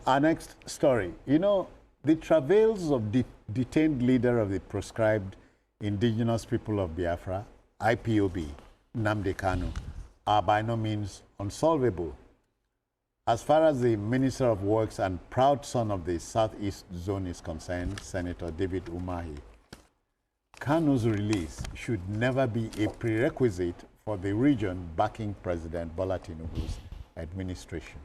Our next story. You know, the travails of the detained leader of the proscribed indigenous people of Biafra, IPOB, Nnamdi Kanu, are by no means unsolvable. As far as the Minister of Works and proud son of the Southeast Zone is concerned, Senator David Umahi, Kanu's release should never be a prerequisite for the region backing President Bola Tinubu's administration.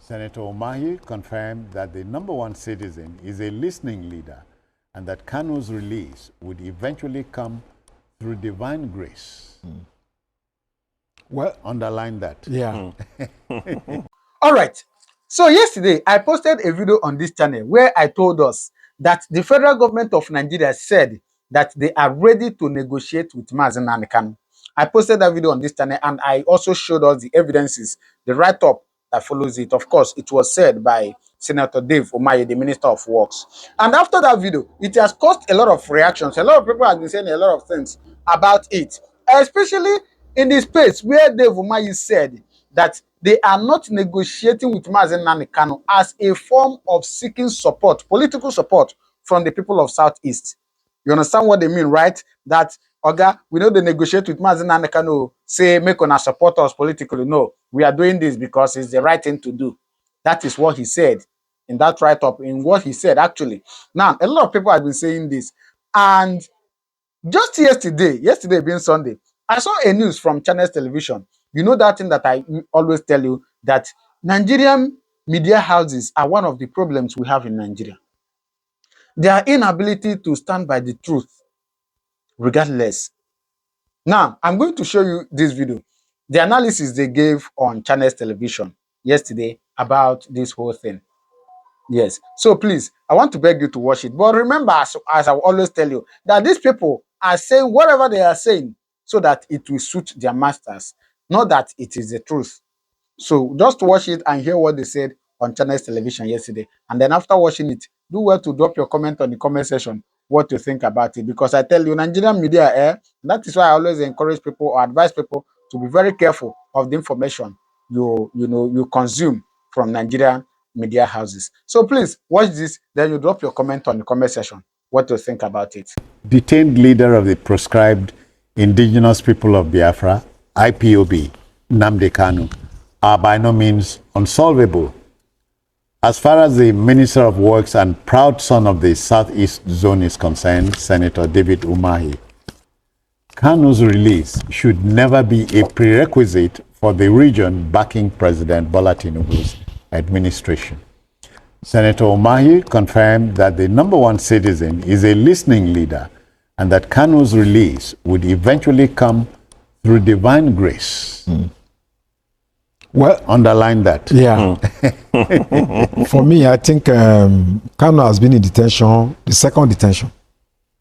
Senator Umahi confirmed that the #1 citizen is a listening leader and that Kanu's release would eventually come through divine grace. Well, underline that. Yeah. All right. So yesterday, I posted a video on this channel where I told us that the federal government of Nigeria said that they are ready to negotiate with Nnamdi Kanu. I posted that video on this channel and I also showed us the evidences, the write-up that follows it. Of course, it was said by Senator Dave Umahi, the Minister of Works. And after that video, it has caused a lot of reactions. A lot of people have been saying a lot of things about it, especially in the space where Dave Umahi said that they are not negotiating with Nnamdi Kanu as a form of seeking support, political support from the people of Southeast. You understand what they mean, right? That, Oga, we know they negotiate with Nnamdi Kanu, say, make una support us politically. No, we are doing this because it's the right thing to do. That is what he said in that write-up, in what he said, actually. Now, a lot of people have been saying this. And just yesterday being Sunday, I saw a news from Channels Television. You know that thing that I always tell you, that Nigerian media houses are one of the problems we have in Nigeria. Their inability to stand by the truth, regardless. Now, I'm going to show you this video. The analysis they gave on Channels Television yesterday about this whole thing. Yes. So please, I want to beg you to watch it. But remember, as I always tell you, that these people are saying whatever they are saying so that it will suit their masters, not that it is the truth. So just watch it and hear what they said on Channels Television yesterday. And then after watching it, do well to drop your comment on the comment section what you think about it. Because I tell you, Nigerian media, that is why I always encourage people or advise people to be very careful of the information you consume from Nigerian media houses. So please watch this, then you drop your comment on the comment section what you think about it. Detained leader of the proscribed indigenous people of Biafra, IPOB, Nnamdi Kanu, are by no means unsolvable. As far as the Minister of Works and proud son of the Southeast Zone is concerned, Senator David Umahi, Kanu's release should never be a prerequisite for the region backing President Bola Tinubu's administration. Senator Umahi confirmed that the #1 citizen is a listening leader and that Kanu's release would eventually come through divine grace. Well, underline that. Yeah. For me, I think Kanu has been in detention, the second detention.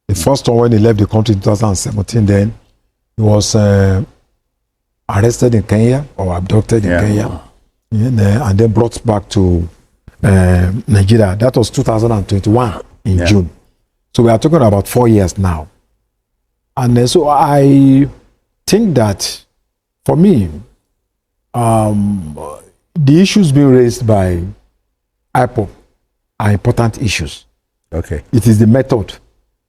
The first one when he left the country in 2017, then he was arrested in Kenya or abducted in Kenya and then brought back to Nigeria. That was 2021 in June. So we are talking about 4 years now. And so I think that for me, the issues being raised by IPOB are important issues. Okay. It is the method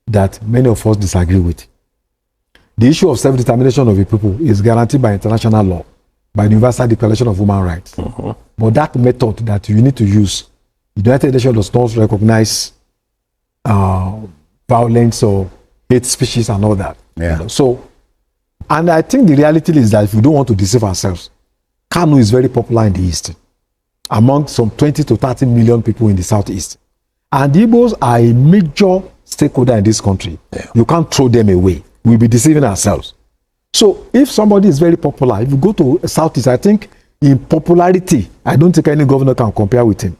that many of us disagree with. The issue of self-determination of the people is guaranteed by international law, by the Universal Declaration of Human Rights. But that method that you need to use, the United Nations does not recognize violence or hate speeches and all that. Yeah. You know? So, and I think the reality is that if we don't want to deceive ourselves, Kanu is very popular in the East, among some 20 to 30 million people in the Southeast. And the Igbos are a major stakeholder in this country. Yeah. You can't throw them away. We'll be deceiving ourselves. So if somebody is very popular, if you go to Southeast, I think in popularity, I don't think any governor can compare with him.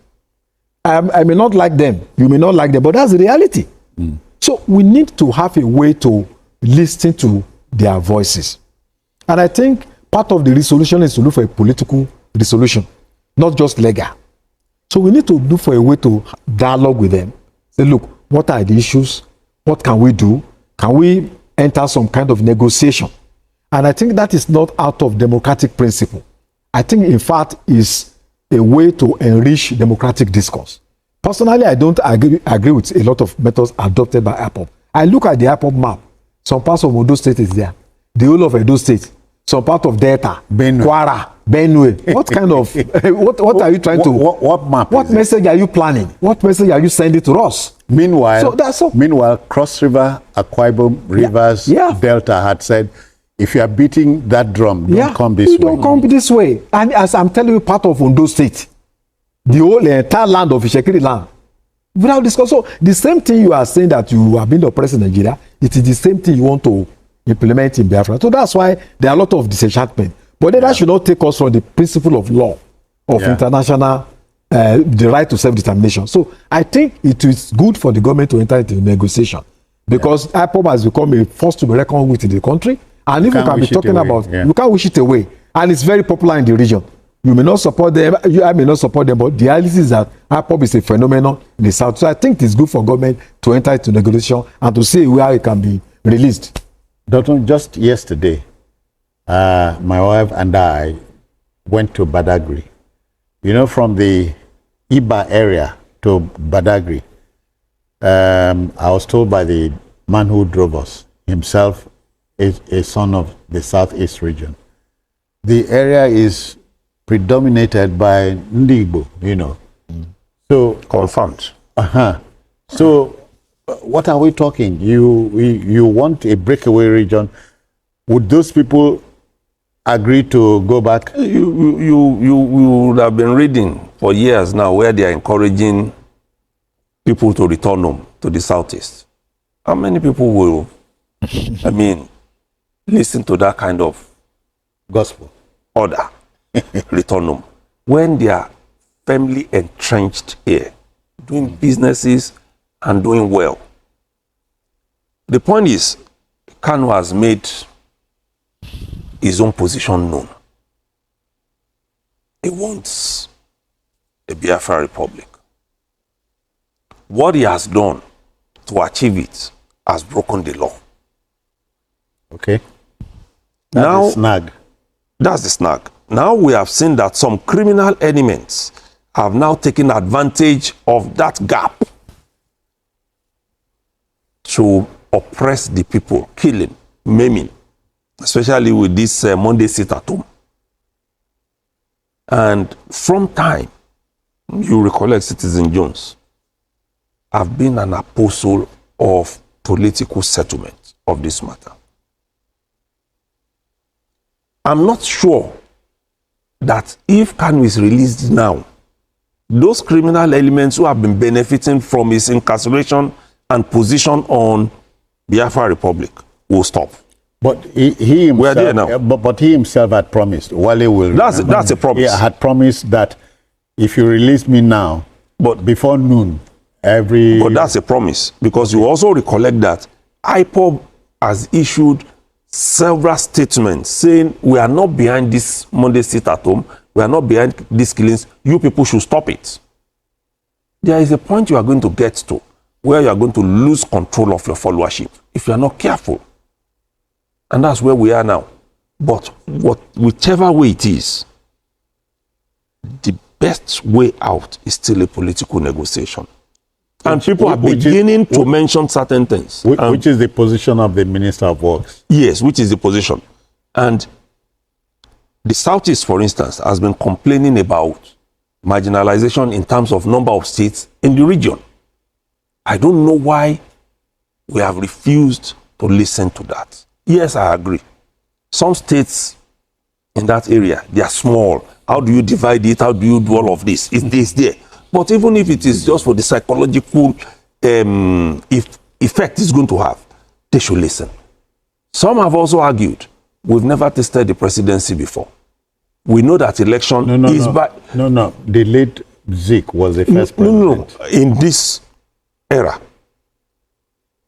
I may not like them, you may not like them, but that's the reality. So we need to have a way to listen to their voices. And I think part of the resolution is to look for a political resolution, not just legal. So we need to look for a way to dialogue with them. Say, look, what are the issues? What can we do? Can we enter some kind of negotiation? And I think that is not out of democratic principle. I think, in fact, is a way to enrich democratic discourse. Personally, I don't agree with a lot of methods adopted by IPOB. I look at the IPOB map. Some parts of Ondo State is there. The whole of Edo State. Some part of Delta, Kwara, Benue. What kind of, what are you trying to... What map What message are you planning? What message are you sending to us? Meanwhile, Cross River, Akwa Ibom, Rivers, Delta had said, if you are beating that drum, don't come this way. Don't come this way. And as I'm telling you, part of Ondo State, the whole entire land of Ishekiri land, without discuss. So the same thing you are saying that you have been oppressed in Nigeria, it is the same thing you want to implement in Biafra. So that's why there are a lot of disenchantment. But then that should not take us from the principle of law, of international, the right to self-determination. So I think it is good for the government to enter into negotiation, because IPOB has become a force to be reckoned with in the country. And if we can be talking about, you can't wish it away. And it's very popular in the region. You may not support them, I may not support them, but the reality is that IPOB is a phenomenon in the South. So I think it's good for government to enter into negotiation and to see where it can be released. Doctor, just yesterday, my wife and I went to Badagry. You know, from the Iba area to Badagry, I was told by the man who drove us, himself is a son of the Southeast region. The area is predominated by Ndigbo, you know. So confirmed. So what are we talking? You want a breakaway region? Would those people agree to go back? You would have been reading for years now where they are encouraging people to return home to the Southeast. How many people will, I mean, listen to that kind of gospel order, return home, when they are firmly entrenched here, doing businesses and doing well? The point is, Kanu has made his own position known. He wants a Biafra Republic. What he has done to achieve it has broken the law. Okay. Now, snag. That's the snag. Now we have seen that some criminal elements have now taken advantage of that gap to oppress the people, killing, maiming, especially with this Monday sit at home. And from time, you recollect Citizen Jones, have been an apostle of political settlement of this matter. I'm not sure that if Kanu is released now, those criminal elements who have been benefiting from his incarceration and position on Biafra Republic will stop. But he himself, we are there now. But he himself had promised, Wale will. That's a promise. He had promised that if you release me now, but before noon, But that's a promise, because you also recollect that IPOB has issued several statements saying we are not behind this Monday sit at home, we are not behind these killings, you people should stop it. There is a point you are going to get to where you are going to lose control of your followership if you are not careful. And that's where we are now. But whichever way it is, the best way out is still a political negotiation. And people are beginning to mention certain things. Which is the position of the Minister of Works? Yes, which is the position. And the Southeast, for instance, has been complaining about marginalization in terms of number of seats in the region. I don't know why we have refused to listen to that. Yes, I agree. Some states in that area, they are small. How do you divide it? How do you do all of this? It's there. But even if it is just for the psychological effect it's going to have, they should listen. Some have also argued, we've never tested the presidency before. We know that election is by... No. The late Zik was the first president. No. In this era.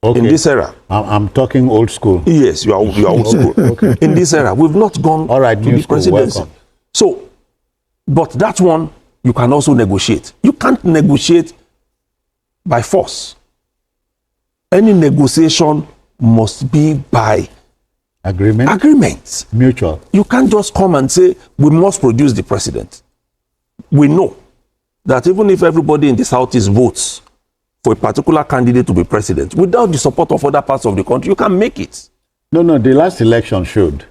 Okay. In this era. I'm talking old school. Yes, you are old school. Okay. In this era, we've not gone all right, to the presidency. Welcome. So, but that one, you can also negotiate. You can't negotiate by force. Any negotiation must be by agreement. Agreement. Mutual. You can't just come and say, we must produce the president. we know that even if everybody in the Southeast votes for a particular candidate to be president, without the support of other parts of the country, you can make it. No, the last election showed.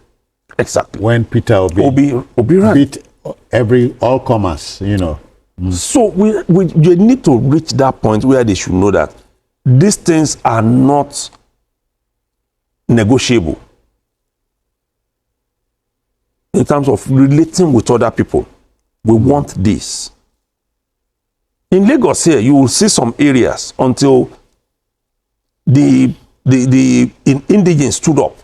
Exactly. When Peter Obi ran. Beat all comers, you know. So we need to reach that point where they should know that these things are not negotiable in terms of relating with other people. We want this. In Lagos here, you will see some areas until the indigenes stood up.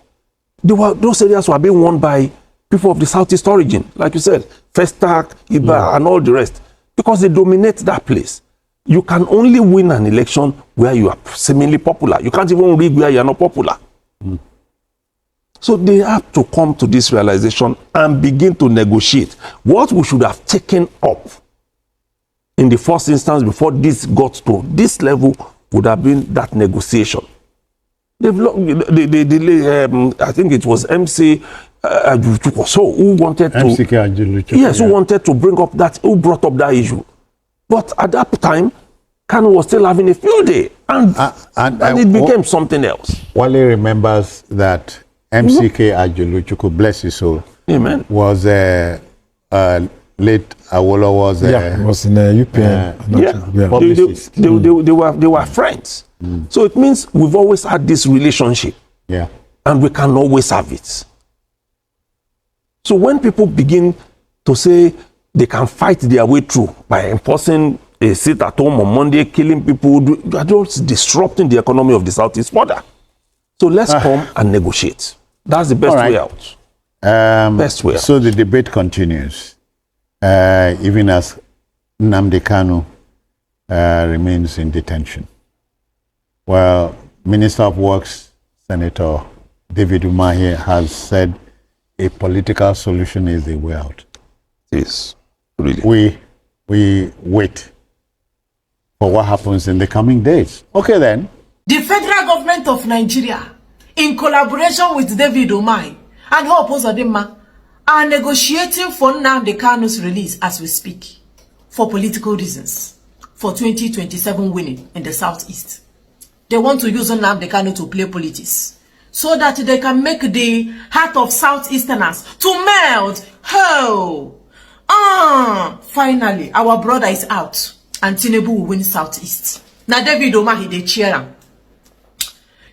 Those areas were being won by people of the Southeast origin, like you said, Festac, Iba, and all the rest, because they dominate that place. You can only win an election where you are seemingly popular. You can't even rig where you are not popular. So they have to come to this realization and begin to negotiate. What we should have taken up in the first instance before this got to this level would have been that negotiation. I think it was MC Ajuchuko who wanted to, yes, who wanted to bring up that, who brought up that issue. But at that time, Kanu was still having a field day, and it became something else. Wale remembers that MCK Ajuluchuku, bless his soul, amen, was late Awolo was was in UPN. They were friends. So it means we've always had this relationship. Yeah. And we can always have it. So when people begin to say they can fight their way through by enforcing a sit at home on Monday, killing people, you are just disrupting the economy of the Southeast further. So let's come and negotiate. That's the best way out. Best way out. So the debate continues, even as Nnamdi Kanu remains in detention. Well, Minister of Works, Senator David Umahi, has said a political solution is the way out. Yes, really. We wait for what happens in the coming days. Okay then. The federal government of Nigeria, in collaboration with David Umahi and Hope Uzodinma, are negotiating for Nnamdi Kanu's release as we speak, for political reasons, for 2027 winning in the Southeast. They want to use Nnamdi Kanu to play politics, so that they can make the heart of Southeasterners to melt. Finally, our brother is out, and Tinubu will win Southeast. Now David Umahi, they cheer him.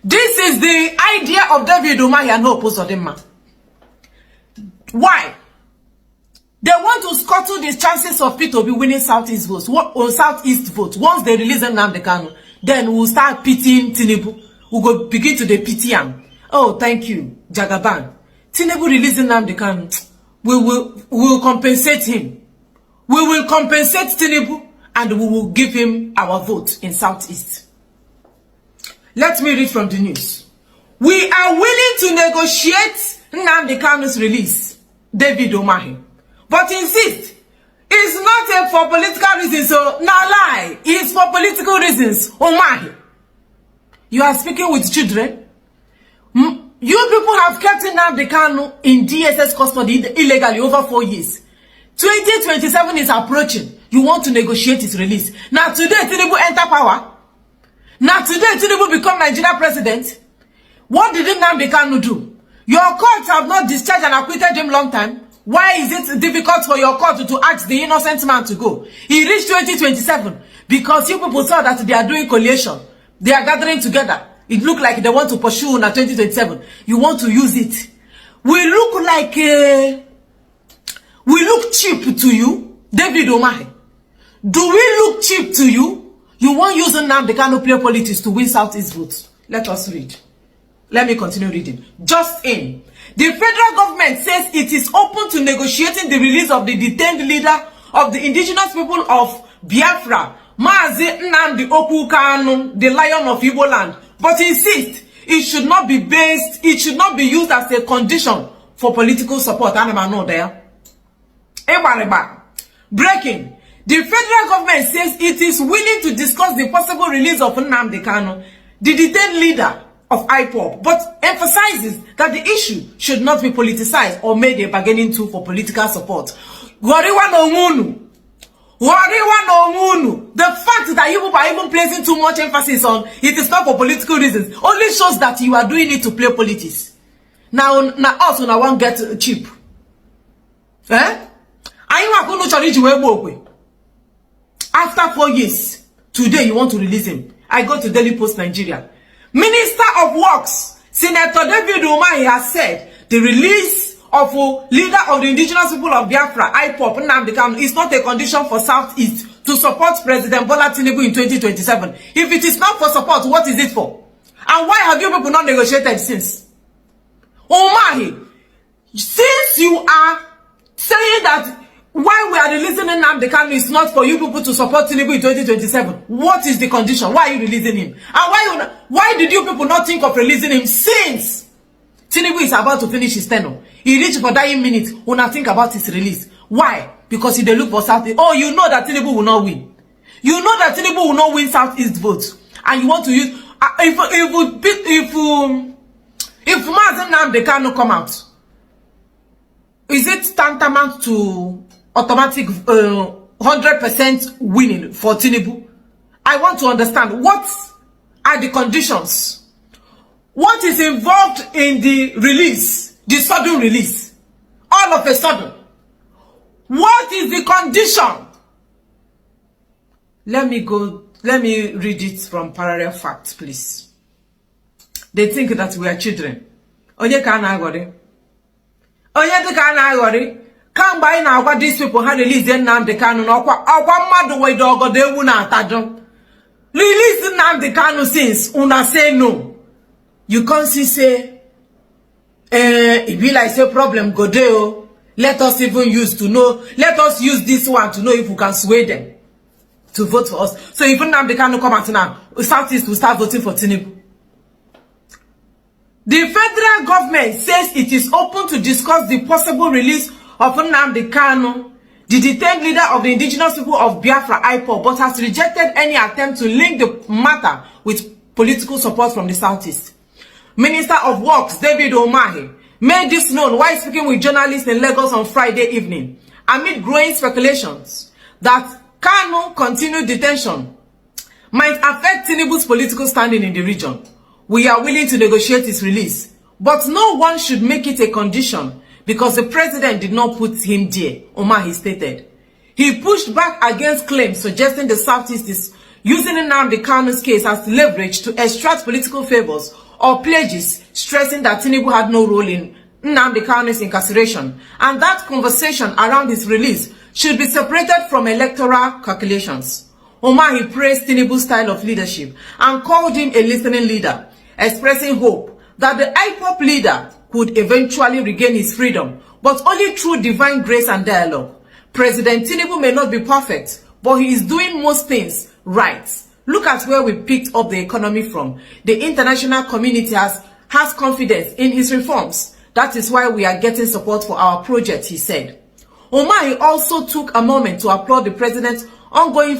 This is the idea of David Umahi and Hope Uzodinma. Why? They want to scuttle the chances of Peter Obi winning Southeast votes, or Southeast votes. Once they release Nnamdi Kanu, then we'll start pitying Tinubu. We'll go begin to pity him. Oh, thank you, Jagaban. Tinubu releasing Nnamdi Kanu. We will compensate him. We will compensate Tinubu, and we will give him our vote in Southeast. Let me read from the news. We are willing to negotiate Nnamdi Kanu's release, David Umahi, but insist it's not for political reasons. So now lie, it's for political reasons. Umahi, you are speaking with children. You people have kept Nnamdi Kanu in DSS custody illegally over 4 years. 2027 is approaching. You want to negotiate his release. Now today Tinubu enter power. Now today Tinubu become Nigeria president. What did Nnamdi Kanu do? Your courts have not discharged and acquitted him long time. Why is it difficult for your court to ask the innocent man to go? He reached 2027 because you people saw that they are doing coalition. They are gathering together. It looked like they want to pursue in 2027. You want to use it. We look like we look cheap to you, David Umahi. Do we look cheap to you? You want using Nnamdi Kanu play politics to win Southeast votes. Let us read. Let me continue reading. Just in. The federal government says it is open to negotiating the release of the detained leader of the indigenous people of Biafra, Mazi Nnamdi Kanu, the lion of Igbo land, but insists it should not be used as a condition for political support. Breaking. The federal government says it is willing to discuss the possible release of Nnamdi Kanu, the detained leader of IPOB, but emphasizes that the issue should not be politicized or made a bargaining tool for political support. Gwariwa no munu. The fact that you are even placing too much emphasis on it is not for political reasons only shows that you are doing it to play politics. Now also now one get cheap. After 4 years, today you want to release him. I go to Daily Post Nigeria. Minister of Works, Senator David Umahi has said the release of a leader of the indigenous people of Biafra, IPOB, Nnamdi Kanu, is not a condition for Southeast to support President Bola Tinubu in 2027. If it is not for support, what is it for? And why have you people not negotiated since? Umahi, since you are saying that why we are releasing Nnamdi Kanu is not for you people to support Tinubu in 2027, what is the condition? Why are you releasing him? And why did you people not think of releasing him since Tinubu is about to finish his tenure? He reached for dying minutes when I think about his release. Why? Because he dey look for Southeast. Oh, you know that Tinubu will not win. You know that Tinubu will not win Southeast votes, and you want to use if Mazen Nnamdi Kanu come out, is it tantamount to automatic 100% winning for Tinubu? I want to understand what are the conditions. What is involved in the release, the sudden release, all of a sudden? What is the condition? Let me read it from parallel facts, please. They think that we are children. Onye ka na agori. Onye dị ka na agori. Come by now, what these people had released Nnamdi Kanu n'ọkwa mmadụ we dogodo ewu na atado. Release Nnamdi Kanu since una say no. You can't see say it be like say problem go there. Let us even use this one to know if we can sway them to vote for us. So if Nnamdi Kanu come out now, Southeast will start voting for Tinubu. The federal government says it is open to discuss the possible release of Nnamdi Kanu, the detained leader of the indigenous people of Biafra, IPOB, but has rejected any attempt to link the matter with political support from the Southeast. Minister of Works, David Umahi, made this known while speaking with journalists in Lagos on Friday evening, amid growing speculations that Kanu continued detention might affect Tinubu's political standing in the region. We are willing to negotiate his release, but no one should make it a condition because the president did not put him there, Umahi stated. He pushed back against claims suggesting the Southeast is using Nnamdi Kanu's case as leverage to extract political favors or pledges, stressing that Tinubu had no role in Nnamdi Kanu's incarceration and that conversation around his release should be separated from electoral calculations. Umahi praised Tinubu's style of leadership and called him a listening leader, expressing hope that the IPOB leader could eventually regain his freedom, but only through divine grace and dialogue. President Tinubu may not be perfect, but he is doing most things right. Look at where we picked up the economy from. The international community has confidence in his reforms. That is why we are getting support for our project, he said. Umahi also took a moment to applaud the president's ongoing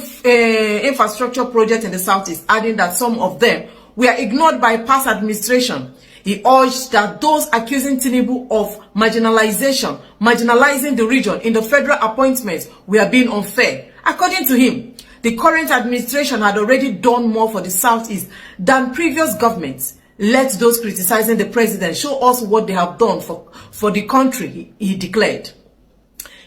infrastructure project in the Southeast, adding that some of them were ignored by past administration. He urged that those accusing Tinubu of marginalizing the region in the federal appointments were being unfair. According to him, the current administration had already done more for the Southeast than previous governments. Let those criticizing the president show us what they have done for the country, he declared.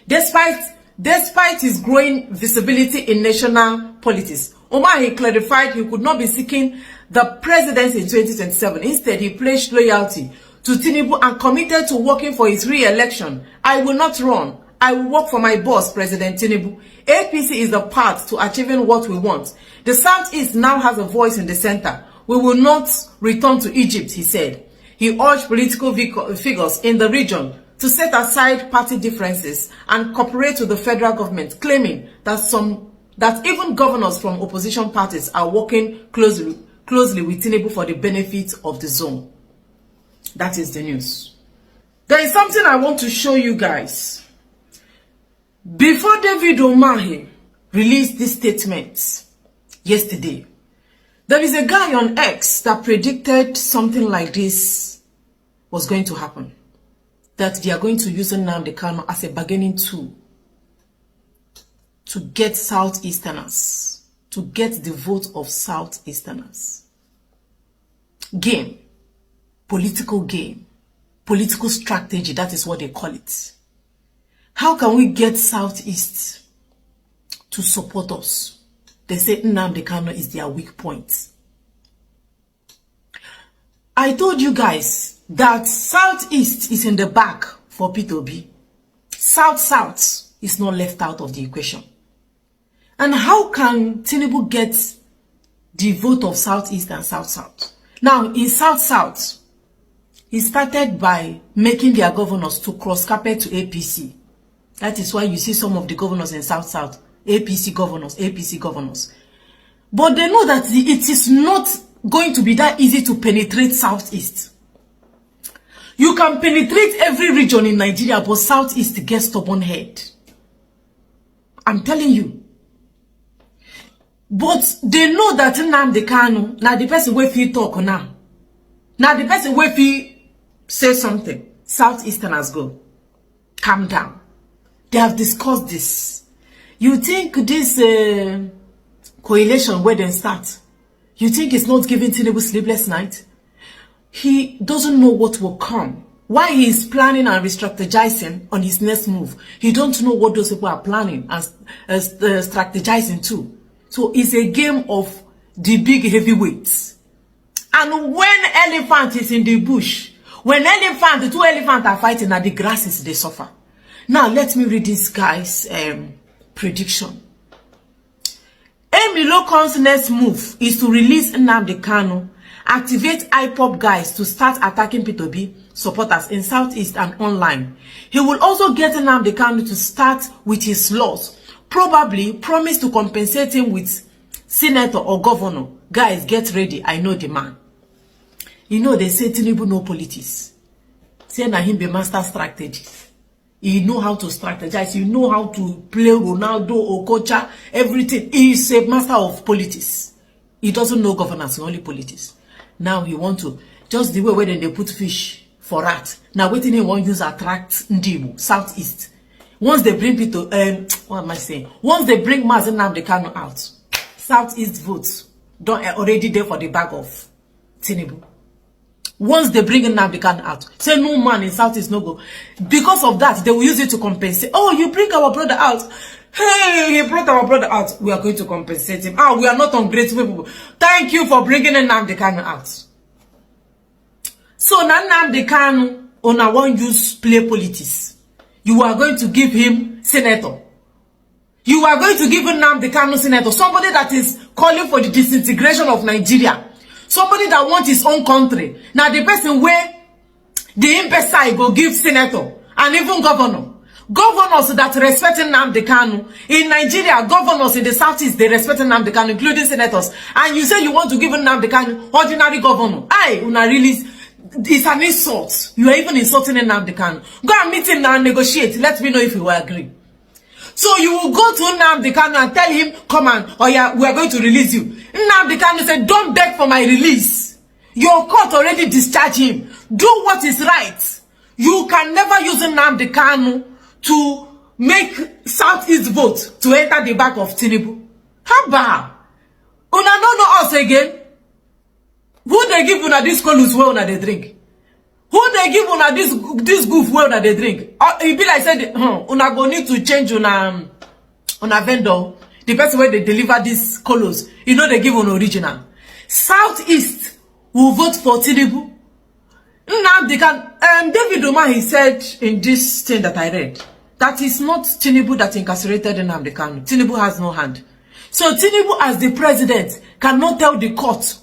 Despite his growing visibility in national politics, Umahi clarified he could not be seeking the presidency in 2027. Instead, he pledged loyalty to Tinubu and committed to working for his re-election. I will not run. I will work for my boss, President Tinubu. APC is the path to achieving what we want. The Southeast now has a voice in the center. We will not return to Egypt, he said. He urged political figures in the region to set aside party differences and cooperate with the federal government, claiming that even governors from opposition parties are working closely with Tinubu for the benefit of the zone. That is the news. There is something I want to show you guys. Before David Umahi released this statement yesterday, there is a guy on X that predicted something like this was going to happen. That they are going to use Nnamdi Kanu as a bargaining tool. to get Southeasterners, to get the vote of Southeasterners. Game, political strategy, that is what they call it. How can we get Southeast to support us? They say Nnamdi Kanu is their weak point. I told you guys that Southeast is in the back for P2B. South is not left out of the equation. And how can Tinubu get the vote of Southeast and South? Now, in South, he started by making their governors to cross carpet to APC. That is why you see some of the governors in South, APC governors. But they know that it is not going to be that easy to penetrate Southeast. You can penetrate every region in Nigeria, but Southeast gets stubborn head. I'm telling you. But they know that Nnamdi Kanu, now the person where he talk now. Now the person where he say something, Southeasterners go. Calm down. They have discussed this. You think this coalition where they start, you think it's not giving Tinubu sleepless night? He doesn't know what will come. Why he is planning and re-strategizing on his next move, he don't know what those people are planning and strategizing too. So it's a game of the big heavyweights. And when elephant is in the bush, when the two elephants are fighting at the grasses, they suffer. Now let me read this guy's prediction. Emilokon's next move is to release Nnamdi Kanu, activate IPOP guys to start attacking P2B supporters in Southeast and online. He will also get Nnamdi Kanu to start with his laws, probably promise to compensate him with senator or governor. Guys, get ready. I know the man. You know, they say Tinubu no politics. Say na him be master strategist. He know how to strategize. He know how to play Ronaldo or Okocha, everything. He is a master of politics. He doesn't know governance, only politics. Now he want to, just the way where they put fish for rat. Now waiting he want use attract Ndimu, Southeast. Once they bring people, what am I saying? Once they bring Nnamdi Kanu out, Southeast votes don't already there for the bag of Tinubu. Once they bring Nnamdi Kanu out, say no man in Southeast no go. Because of that, they will use it to compensate. Oh, you bring our brother out. Hey, he brought our brother out. We are going to compensate him. Ah, we are not ungrateful people. Thank you for bringing Nnamdi Kanu out. So now Nnamdi Kanu, on a one use play politics. You are going to give him senator. You are going to give Nnamdi Kanu senator. Somebody that is calling for the disintegration of Nigeria. Somebody that wants his own country. Now the person where the imbecile go give senator and even governor. Governors that respect Nnamdi Kanu. In Nigeria, governors in the Southeast, they respect Nnamdi Kanu, including senators. And you say you want to give Nnamdi Kanu ordinary governor. Aye, una release. It's an insult. You are even insulting Nnamdi Kanu. Go and meet him now and negotiate. Let me know if you will agree. So you will go to Nnamdi Kanu and tell him, come on, oh yeah, we are going to release you. Nnamdi Kanu said, don't beg for my release. Your court already discharged him. Do what is right. You can never use Nnamdi Kanu to make Southeast vote to enter the back of Tinubu. Haba! Una don't know us again. Who they give una this colus where una they drink? Who they give una this goof where una they drink? It be like said, una go need to change una vendor. The person where they deliver these colors, you know they give una original. Southeast will vote for Tinubu. Now they can. David Umahi said in this thing that I read that it's not Tinubu that incarcerated Nnamdi Kanu. Tinubu has no hand. So Tinubu, as the president, cannot tell the court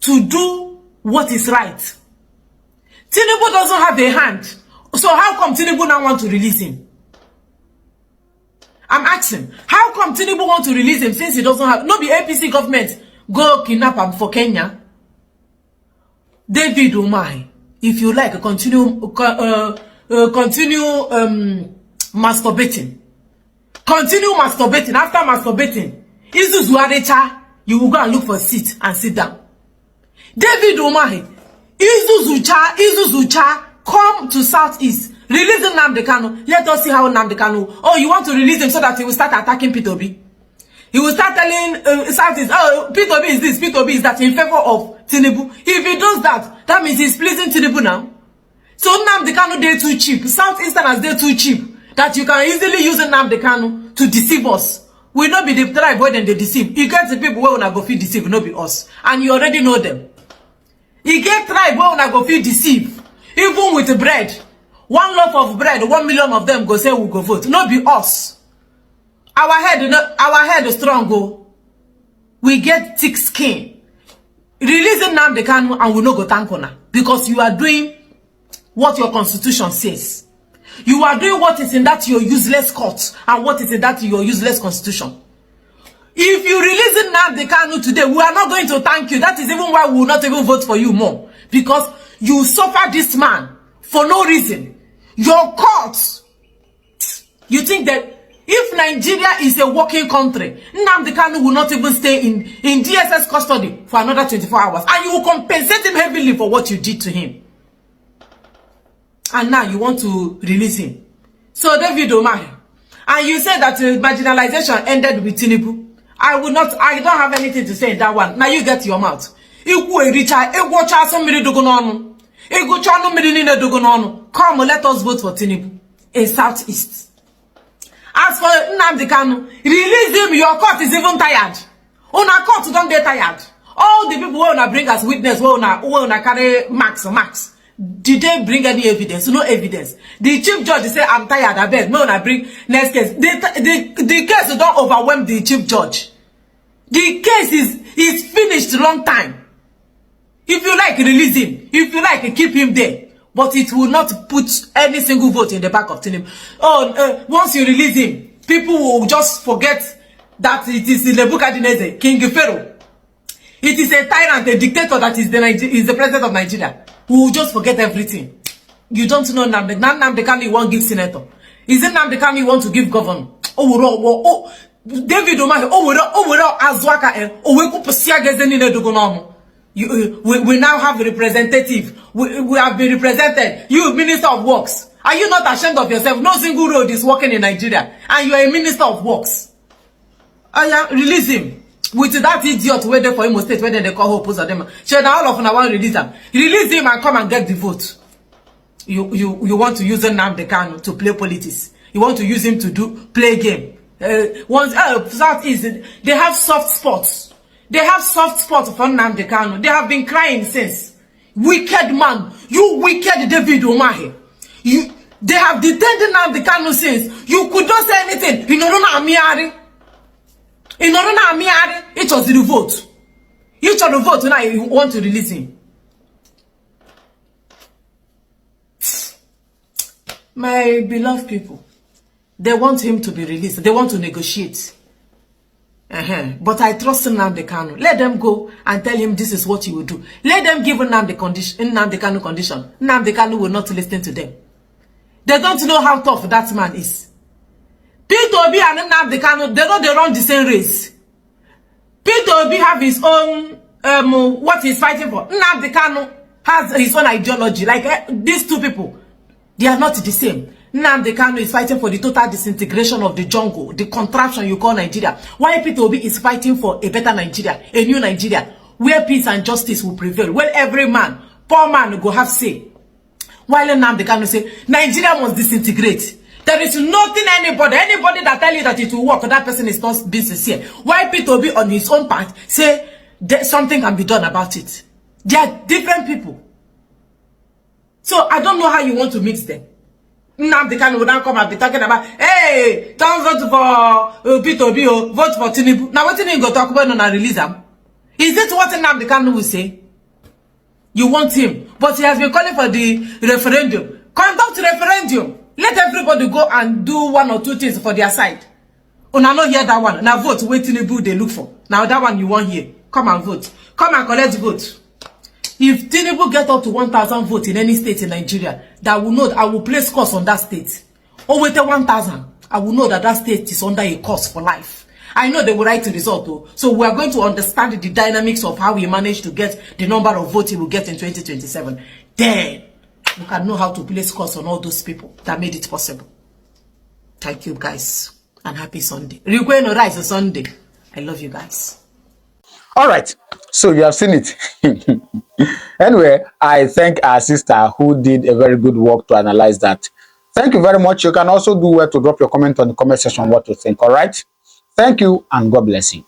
to do what is right. Tinubu doesn't have a hand. So how come Tinubu now want to release him? I'm asking, how come Tinubu want to release him since he doesn't have, no be APC government go kidnap him for Kenya? David Umahi, if you like, continue masturbating. Continue masturbating. After masturbating, you will go and look for a seat and sit down. David Umahi, Izuzucha, come to Southeast Release Nnamdi Kanu. Let us see how Nnamdi Kanu. Oh, you want to release him so that he will start attacking P2B? He will start telling Southeast, oh, P2B is this, P2B is that, in favor of Tinubu. If he does that, that means he's pleasing Tinubu now. So Nnamdi Kanu, they're too cheap. Southeasterners, they're too cheap. That you can easily use Nnamdi Kanu to deceive us. We not be the tribe where they deceive. You get the people where una go feel deceive, not be us. And you already know them. You get tribe where una go feel deceive. Even with the bread. One loaf of bread, 1 million of them go say we go vote. Not be us. Our head is strong, go. We get thick skin. Releasing Nnamdi Kanu and we no go thank una. Because you are doing what your constitution says. You are doing what is in that your useless court and what is in that your useless constitution. If you release Nnamdi Kanu today, we are not going to thank you. That is even why we will not even vote for you more. Because you suffer this man for no reason. Your court, you think that if Nigeria is a working country, Nnamdi Kanu will not even stay in DSS custody for another 24 hours. And you will compensate him heavily for what you did to him. And now you want to release him. So David Umahi, and you said that marginalization ended with Tinubu. I don't have anything to say in that one. Now you get your mouth. Come, let us vote for Tinubu in Southeast. As for Nnamdi Kanu, release him. Your court is even tired. Una court don't get tired. All the people who wanna bring as witness, who wanna carry marks. Did they bring any evidence? No evidence. The chief judge say, I'm tired, I beg. No, I bring next case. The case don't overwhelm the chief judge. The case is finished long time. If you like, release him. If you like, keep him there. But it will not put any single vote in the back of Tinubu. Once you release him, people will just forget that it is Nebuchadnezzar, King Pharaoh. It is a tyrant, a dictator that is the president of Nigeria. We will just forget everything. You don't know Nnamdi Kanu you won't give senator. Is it Nnamdi Kanu you want to give governor? David Umahi, we now have a representative. We have been represented. You, Minister of Works. Are you not ashamed of yourself? No single road is working in Nigeria. And you are a Minister of Works. Release him. With that idiot waiting for him state where they call Hope of them. All of them want to release him. Release him and come and get the vote. You want to use Nnamdi Kanu to play politics. You want to use him to play game. Southeast, they have soft spots. They have soft spots for Nnamdi Kanu. They have been crying since. Wicked man. You wicked David Umahi. They have detained Nnamdi Kanu since. You could not say anything. It was the vote. Each of the vote now you want to release him. My beloved people, they want him to be released. They want to negotiate. But I trust Nnamdi Kanu. Let them go and tell him this is what he will do. Let them give Nnamdi Kanu condition. Nnamdi Kanu will not listen to them. They don't know how tough that man is. P2B and Nnamdi Kanu, they know they run the same race. P2B have his own, what he's fighting for. Nnamdi Kanu has his own ideology. Like these two people, they are not the same. Nnamdi Kanu is fighting for the total disintegration of the jungle, the contraption you call Nigeria. While P2B is fighting for a better Nigeria, a new Nigeria, where peace and justice will prevail, where every man, poor man, will go have say. While Nnamdi Kanu say, Nigeria must disintegrate. There is nothing anybody that tell you that it will work, that person is not being sincere. Why P2B on his own part say that something can be done about it. They are different people. So I don't know how you want to mix them. Nnamdi Kanu will now come and be talking about, hey, don't vote for P2B, vote for Tinubu. Now what you go talk about and release them? Is this what Nnamdi Kanu will say? You want him, but he has been calling for the referendum. Conduct referendum. Let everybody go and do one or two things for their side. Una no hear that one. Now vote wait Tinubu they look for. Now that one you want here. Come and vote. Come and collect vote. If Tinubu get up to 1,000 votes in any state in Nigeria, that will know that I will place curse on that state. Or wait 1,000, I will know that that state is under a curse for life. I know they will write the result though. So we are going to understand the dynamics of how we manage to get the number of votes we will get in 2027. Then You can know how to place curse on all those people that made it possible. Thank you, guys, and happy Sunday. Rigwe no rise Sunday. I love you guys. All right, so you have seen it. Anyway, I thank our sister who did a very good work to analyze that. Thank you very much. You can also do well to drop your comment on the comment section what you think. All right, thank you and God bless you.